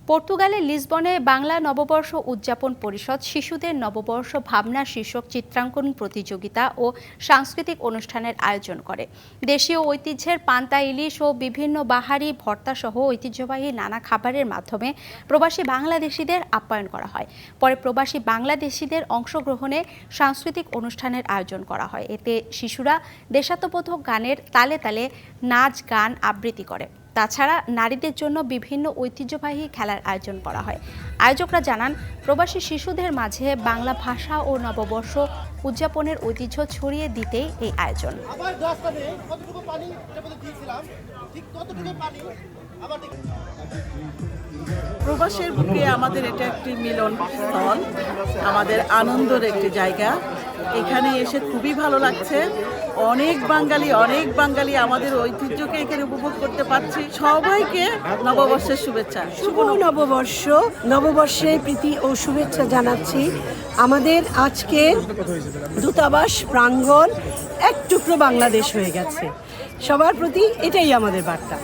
পর্তুগালের লিসবনে বাংলা নববর্ষ উদযাপন পরিষদ শিশুদের নববর্ষ ভাবনা শীর্ষক চিত্রাঙ্কন প্রতিযোগিতা ও সাংস্কৃতিক অনুষ্ঠানের আয়োজন করে। দেশীয় ঐতিহ্যের পান্তা ইলিশ ও বিভিন্ন বাহারি ভর্তা সহ ঐতিহ্যবাহী নানা খাবারের মাধ্যমে প্রবাসী বাংলাদেশিদের আপ্যায়ন করা হয়। পরে প্রবাসী বাংলাদেশিদের অংশগ্রহণে সাংস্কৃতিক অনুষ্ঠানের আয়োজন করা হয়। এতে শিশুরা দেশাত্মবোধক গানের তালে তালে নাচ গান আবৃত্তি করে। তাছাড়া নারীদের জন্য বিভিন্ন ঐতিহ্যবাহী খেলার আয়োজন করা হয়। আয়োজকরা জানান, প্রবাসী শিশুদের মাঝে বাংলা ভাষা ও নববর্ষ উদযাপনের ঐতিহ্য ছড়িয়ে দিতেই এই আয়োজন। প্রবাসের বুকে আমাদের এটা একটি মিলন স্থল, আমাদের আনন্দের একটি জায়গা। এখানে এসে খুবই ভালো লাগছে। অনেক বাঙালি আমাদের ঐতিহ্যকে এখানে উপভোগ করতে পারছি। সবাইকে নববর্ষের শুভেচ্ছা। শুভ নববর্ষের প্রীতি ও শুভেচ্ছা জানাচ্ছি। আমাদের আজকের দূতাবাস প্রাঙ্গণ এক টুকরো বাংলাদেশ হয়ে গেছে। সবার প্রতি এটাই আমাদের বার্তা।